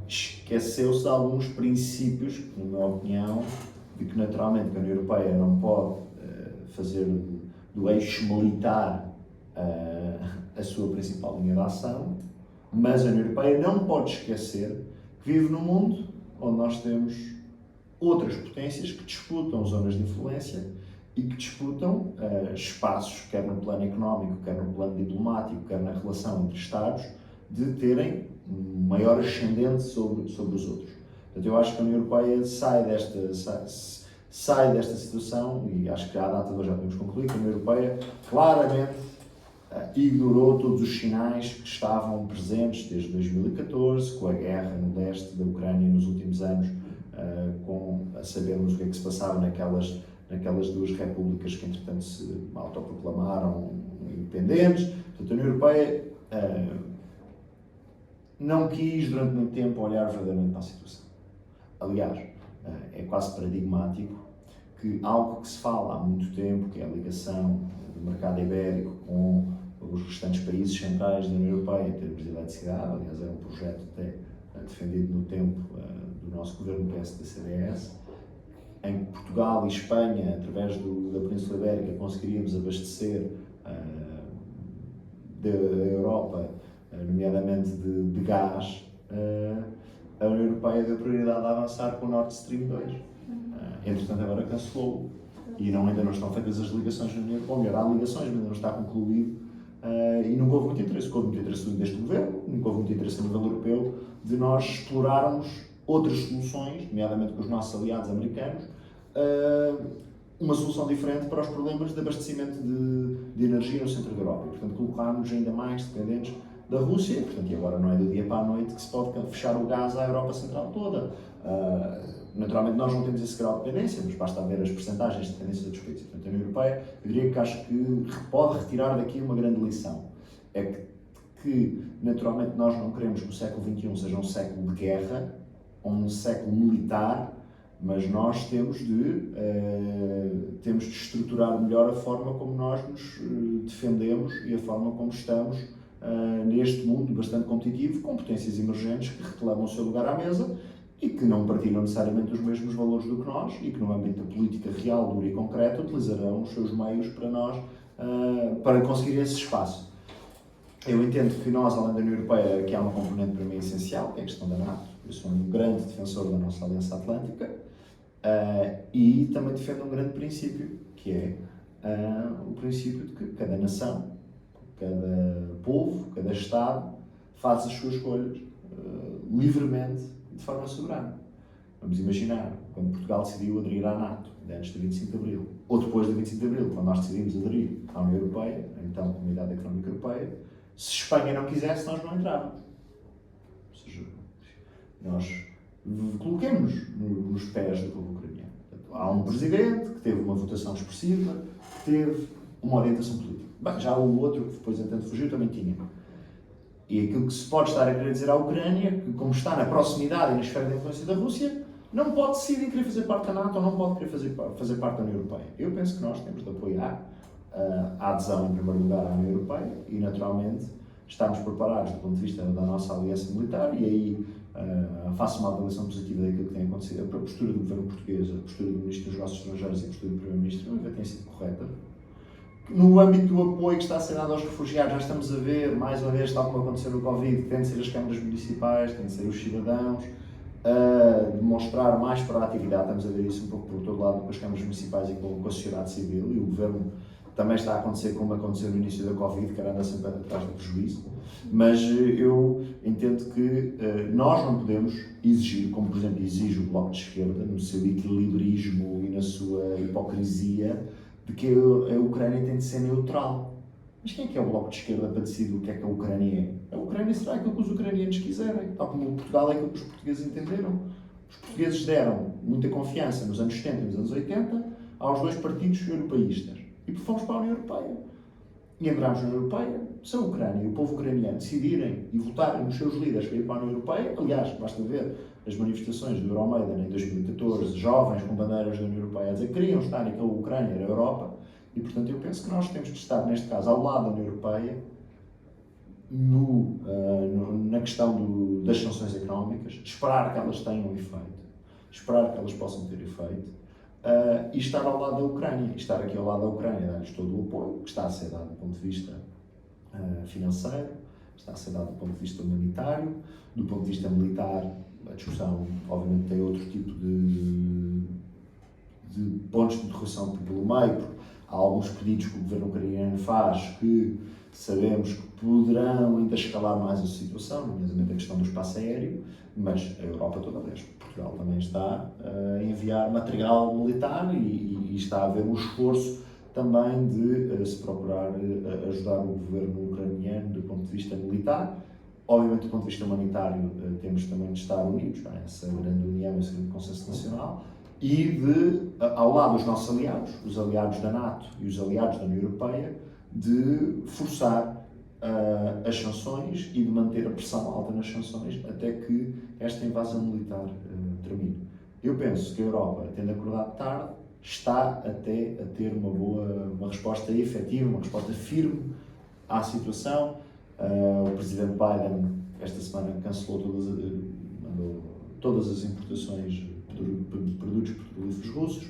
esqueceu-se de alguns princípios, na minha opinião, de que naturalmente que a União Europeia não pode fazer do eixo militar a sua principal linha de ação, mas a União Europeia não pode esquecer que vive num mundo onde nós temos outras potências que disputam zonas de influência e que disputam espaços, quer no plano económico, quer no plano diplomático, quer na relação entre Estados, de terem um maior ascendente sobre os outros. Portanto, eu acho que a União Europeia sai desta situação, e acho que à data de hoje já podemos concluir que a União Europeia claramente ignorou todos os sinais que estavam presentes desde 2014, com a guerra no leste da Ucrânia nos últimos anos, a sabermos o que é que se passava naquelas duas repúblicas que entretanto se autoproclamaram independentes. Portanto, a União Europeia não quis durante muito tempo olhar verdadeiramente para a situação. Aliás, é quase paradigmático que algo que se fala há muito tempo, que é a ligação do mercado ibérico com os restantes países centrais da União Europeia em termos de eletricidade, aliás é um projeto até defendido no tempo do nosso governo PSD-CDS, em que Portugal e Espanha, através da Península Ibérica, conseguiríamos abastecer da Europa, nomeadamente de gás, a União Europeia deu prioridade a avançar com o Nord Stream 2. Entretanto, agora cancelou e ainda não estão feitas as ligações na União Europeia. Ou melhor, há ligações, mas ainda não está concluído. E nunca houve muito interesse. Houve muito interesse deste governo, nunca houve muito interesse a nível europeu de nós explorarmos outras soluções, nomeadamente com os nossos aliados americanos, uma solução diferente para os problemas de abastecimento de energia no centro da Europa. E, portanto, colocarmos ainda mais dependentes da Rússia. Portanto, e agora não é do dia para a noite que se pode fechar o gás à Europa Central toda. Naturalmente, nós não temos esse grau de dependência, mas basta ver as percentagens de dependência de outros países. Portanto, a União Europeia, eu diria que acho que pode retirar daqui uma grande lição. É que naturalmente, nós não queremos que o século XXI seja um século de guerra, ou um século militar, mas nós temos de estruturar melhor a forma como nós nos defendemos e a forma como estamos neste mundo bastante competitivo, com potências emergentes que reclamam o seu lugar à mesa e que não partilham necessariamente os mesmos valores do que nós e que no âmbito da política real, dura e concreta, utilizarão os seus meios para nós, para conseguir esse espaço. Eu entendo que nós, além da União Europeia, que há uma componente para mim essencial, que é a questão da NATO. Eu sou um grande defensor da nossa Aliança Atlântica e também defendo um grande princípio, que é o princípio de que cada nação, cada povo, cada Estado faz as suas escolhas livremente, de forma soberana. Vamos imaginar, quando Portugal decidiu aderir à NATO, antes do 25 de Abril, ou depois do 25 de Abril, quando nós decidimos aderir à União Europeia, então a Comunidade Económica Europeia, se Espanha não quisesse, nós não entrávamos. Ou seja, nós coloquemos nos pés do povo ucraniano. Há um presidente que teve uma votação expressiva, que teve uma orientação política. Bem, já o outro, que depois, entanto, fugiu, também tinha. E aquilo que se pode estar a querer dizer à Ucrânia, que como está na proximidade e na esfera de influência da Rússia, não pode decidir querer fazer parte da NATO ou não pode querer fazer parte da União Europeia. Eu penso que nós temos de apoiar a adesão, em primeiro lugar, à União Europeia e, naturalmente, estarmos preparados do ponto de vista da nossa aliança militar e aí faço uma avaliação positiva daquilo que tem acontecido. A postura do governo português, a postura do Ministro dos Negócios Estrangeiros e a postura do Primeiro-Ministro tem sido correta. No âmbito do apoio que está a ser dado aos refugiados, já estamos a ver, mais uma vez, tal como aconteceu no Covid, que tem de ser as câmaras municipais, tem de ser os cidadãos, a demonstrar mais proatividade. Estamos a ver isso um pouco por todo lado com as câmaras municipais e com a sociedade civil, e o governo também está a acontecer como aconteceu no início da Covid, que anda sempre atrás do prejuízo. Mas eu entendo que nós não podemos exigir, como por exemplo exige o Bloco de Esquerda, no seu equilibrismo e na sua hipocrisia, de que a Ucrânia tem de ser neutral. Mas quem é que é o Bloco de Esquerda para decidir o que é que a Ucrânia é? A Ucrânia será aquilo que os ucranianos quiserem, tal como o Portugal é aquilo que os portugueses entenderam. Os portugueses deram muita confiança nos anos 70 e nos anos 80 aos dois partidos europeístas. E fomos para a União Europeia. E entramos na União Europeia. Se a Ucrânia e o povo ucraniano decidirem e votarem nos seus líderes para ir para a União Europeia, aliás, basta ver as manifestações do Euromaidan em 2014, jovens com bandeiras da União Europeia a dizer que queriam estar naquela Ucrânia, era a Europa, e portanto eu penso que nós temos de estar, neste caso, ao lado da União Europeia, na questão das sanções económicas, esperar que elas tenham efeito, esperar que elas possam ter efeito, e estar ao lado da Ucrânia, estar aqui ao lado da Ucrânia, dar-lhes todo o apoio que está a ser dado do ponto de vista financeiro, está a ser dado do ponto de vista humanitário, do ponto de vista militar. A discussão, obviamente, tem outro tipo de pontos de interrogação pelo meio, porque há alguns pedidos que o governo ucraniano faz que sabemos que poderão ainda escalar mais a situação, nomeadamente a questão do espaço aéreo, mas a Europa toda vez. Portugal também está a enviar material militar e está a haver um esforço também de se procurar ajudar o governo ucraniano do ponto de vista militar. Obviamente, do ponto de vista humanitário, temos também de estar unidos, essa grande união, esse grande consenso nacional, e ao lado dos nossos aliados, os aliados da NATO e os aliados da União Europeia, de forçar as sanções e de manter a pressão alta nas sanções até que esta invasão militar termine. Eu penso que a Europa, tendo acordado tarde, está até a ter uma resposta efetiva, uma resposta firme à situação. O presidente Biden, esta semana, cancelou todas as importações de produtos petrolíferos russos.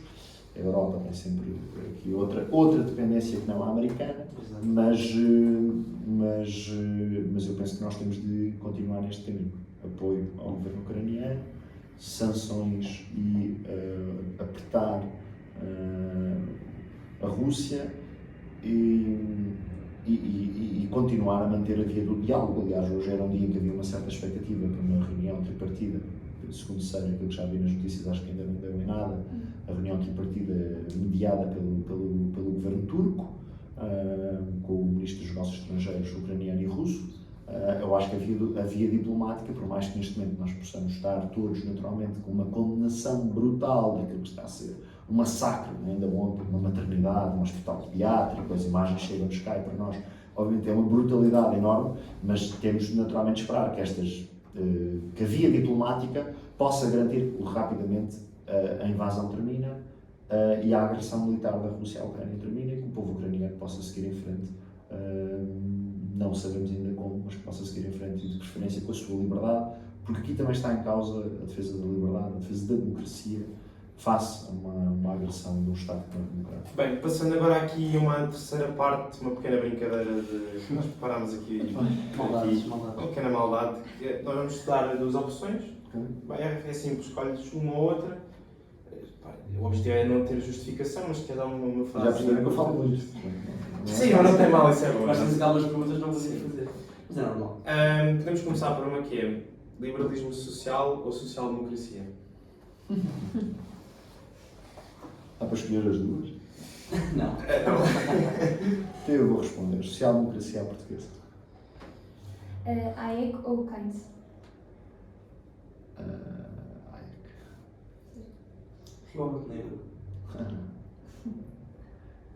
A Europa tem sempre aqui outra dependência que não a americana, mas eu penso que nós temos de continuar neste caminho. Apoio ao governo ucraniano, sanções e apertar a Rússia e continuar a manter a via do diálogo. Aliás, hoje era um dia em que havia uma certa expectativa para uma reunião tripartida. Segundo sei, aquilo que já vi nas notícias, acho que ainda não deu em nada. A reunião tripartida mediada pelo governo turco, com o ministro dos Negócios Estrangeiros ucraniano e russo. Eu acho que a via diplomática, por mais que neste momento nós possamos estar todos naturalmente com uma condenação brutal daquilo que está a ser um massacre, ainda ontem, uma maternidade, um hospital pediátrico, as imagens chegam-nos cá e para nós, obviamente, é uma brutalidade enorme, mas temos naturalmente de esperar que a via diplomática possa garantir que rapidamente a invasão termina e a agressão militar da Rússia à Ucrânia termina e que o povo ucraniano possa seguir em frente. Não sabemos ainda como, mas que possa seguir em frente e de preferência com a sua liberdade, porque aqui também está em causa a defesa da liberdade, a defesa da democracia, face a uma agressão de um Estado que não é democrático. Bem, passando agora aqui a uma terceira parte, uma pequena brincadeira de... Nós preparámos aqui uma pequena maldade. Nós vamos estudar duas opções. Bem, é simples, escolhes uma ou outra. O objetivo é não ter justificação, mas quer dar uma frase... Já perceberam que eu falo muito. Sim, mas não tem mal, isso é bom. Nós temos algumas perguntas não conseguimos fazer, mas é normal. Podemos começar por uma que é liberalismo social ou social-democracia? Dá para escolher as duas? Não. Então eu vou responder. Social-democracia à portuguesa. Hayek ou Keynes? Hayek. Rio Montenegro.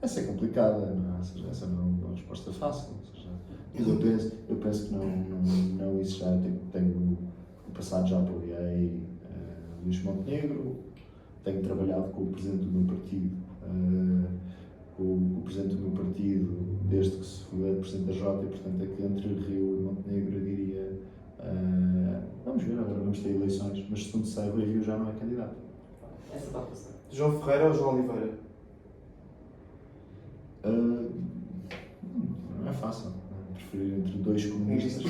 Essa é complicada, não é? Ou seja, essa não é uma resposta fácil. Ou seja, mas eu penso que não isso já tenho no passado já apoiei Luís Montenegro, tenho trabalhado com o presidente do meu partido, com o presidente do meu partido desde que se foi presidente da Jota, e portanto é que entre Rio e Montenegro eu diria vamos ver, agora vamos ter eleições, mas segundo sei, o Rio já não é candidato. Essa está a passar. João Ferreira ou João Oliveira? Não é fácil. Preferir entre dois comunistas.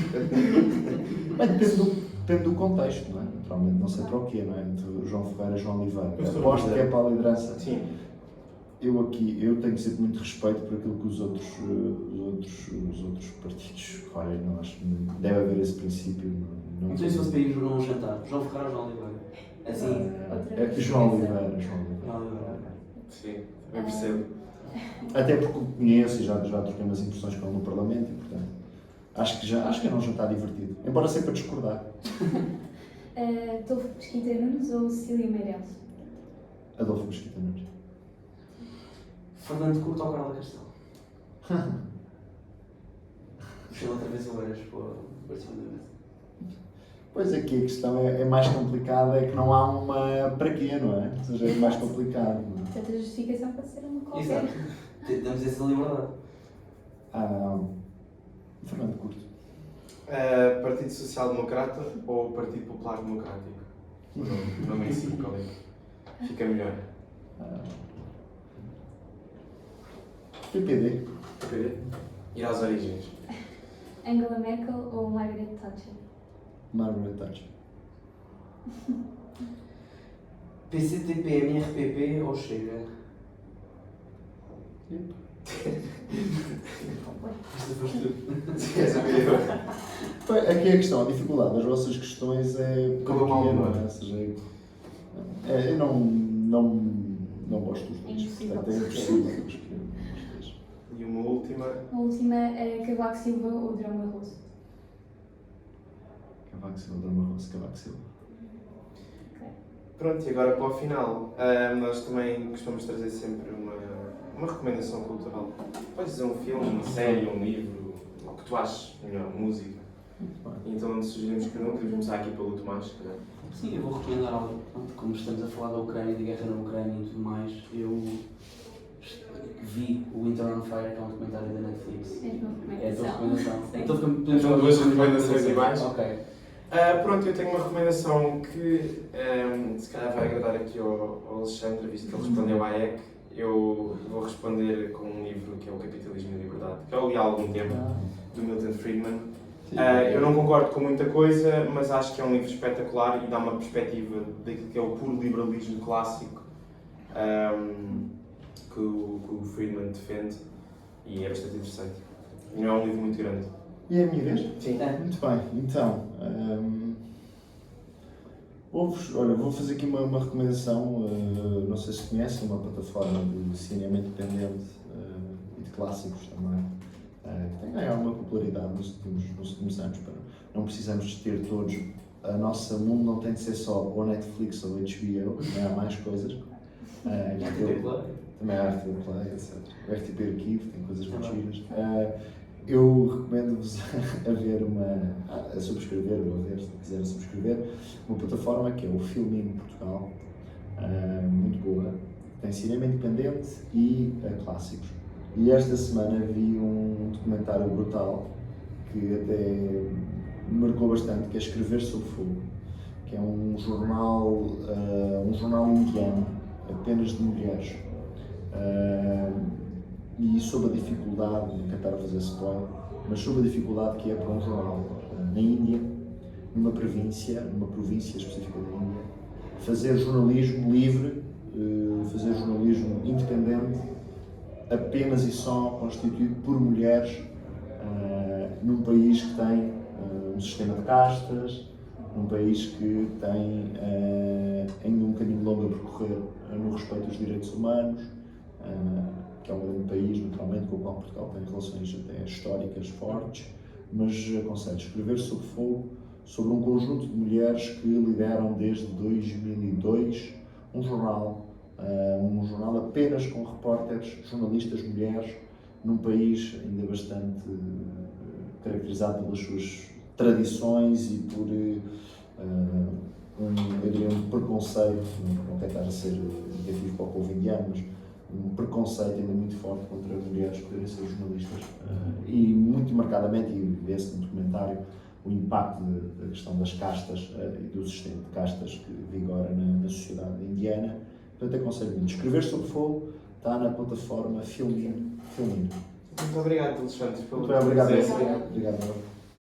Mas depende do contexto, não é? Naturalmente, não sei para o quê, não é? Entre João Ferreira e João Oliveira. Aposto que é para a liderança. Sim. Eu tenho sempre muito respeito por aquilo que os outros partidos escolhem. Não acho que deve haver esse princípio. Não sei se fosse para ir num jantar. João Ferreira ou João Oliveira? Assim. João Oliveira. Sim, eu percebo. Até porque o conheço e já troquei umas impressões com ele no Parlamento e, portanto, acho que era um jantar divertido. Embora seja para discordar. Adolfo Mesquita Nunes ou Cecília Meirelles? Adolfo Mesquita Nunes. Fernando Couto ou Carla Castelo? Puxei outra vez o Eiras para cima da mesa. Pois aqui a questão é mais complicada, é que não há uma para quê, não é? Ou seja, é mais complicado. Não é? Portanto, a justificação pode ser uma qualquer. Exato. Temos essa liberdade. Fernando Couto. Partido Social Democrata ou Partido Popular Democrático? Não me ensino qual é. Fica melhor. PPD. Ir às origens. Angela Merkel ou Margaret Thatcher? Margaret Thatcher. PCTP, MRPP ou Chega? Esta foste tu. Aqui a questão, a dificuldade das vossas questões é Como mal, não não é? é? Ou seja, eu não gosto dos dois, portanto é impossível escolher um dos dois. E uma última. A última é Cavaco Silva ou Durão Barroso? Cavaco Silva, Durão Barroso, Cavaco Silva. Pronto, e agora para o final, nós também costumamos trazer sempre uma recomendação cultural. Podes dizer um filme, uma série, um livro, o que tu achas melhor, música. Então sugerimos que não, podemos começar aqui pelo Tomás, se calhar. Sim, eu vou recomendar algo. Pronto, como estamos a falar da Ucrânia, da guerra na Ucrânia e tudo mais, eu vi o Winter on Fire, que é um documentário da Netflix. É a tua É a tua recomendação. recomendação. Sim. Então São duas recomendações iguais. Ok. Pronto, eu tenho uma recomendação que se calhar vai agradar aqui ao Alexandre, visto que ele respondeu à EC. Eu vou responder com um livro que é O Capitalismo e a Liberdade, que eu li há algum tempo, do Milton Friedman. Eu não concordo com muita coisa, mas acho que é um livro espetacular e dá uma perspectiva daquilo que é o puro liberalismo clássico que o Friedman defende, e é bastante interessante. E não é um livro muito grande. E é a minha vez? Sim. Muito bem, então vou fazer aqui uma recomendação, não sei se conhecem, uma plataforma de cinema independente e de clássicos também, que tem ganhado uma popularidade nos últimos anos. Não precisamos de ter todos, a nossa mundo não tem de ser só ou Netflix ou HBO, também há mais coisas. Também há RTP Play, etc. O RTP Arquivo tem coisas muito giras. Eu recomendo-vos a subscrever, ou a ver, se quiserem subscrever, uma plataforma que é o Filmin Portugal, muito boa, tem cinema independente e clássicos. E esta semana vi um documentário brutal, que até me marcou bastante, que é Escrever Sob Fogo, que é um jornal indiano, apenas de mulheres. E sobre a dificuldade, não quero fazer spoiler, mas sobre a dificuldade que é para um jornal na Índia, numa província específica da Índia, fazer jornalismo livre, fazer jornalismo independente, apenas e só constituído por mulheres, num país que tem um sistema de castas, num país que tem ainda um caminho longo a percorrer no respeito aos direitos humanos, que é um grande país, naturalmente, com o qual Portugal tem relações até históricas fortes, mas aconselho Escrever Sob Fogo, sobre um conjunto de mulheres que lideram desde 2002 um jornal apenas com repórteres, jornalistas mulheres, num país ainda bastante caracterizado pelas suas tradições e por um preconceito, não quero estar a ser negativo para o povo indiano, mas um preconceito ainda muito forte contra mulheres poderem ser jornalistas. E muito marcadamente, e vê-se no documentário, o impacto da questão das castas e do sistema de castas que vigora na sociedade indiana. Portanto, aconselho muito. Escrever Sob Fogo está na plataforma Filmin. Muito obrigado, Alexandre, pelo Muito obrigado. presença. Obrigado.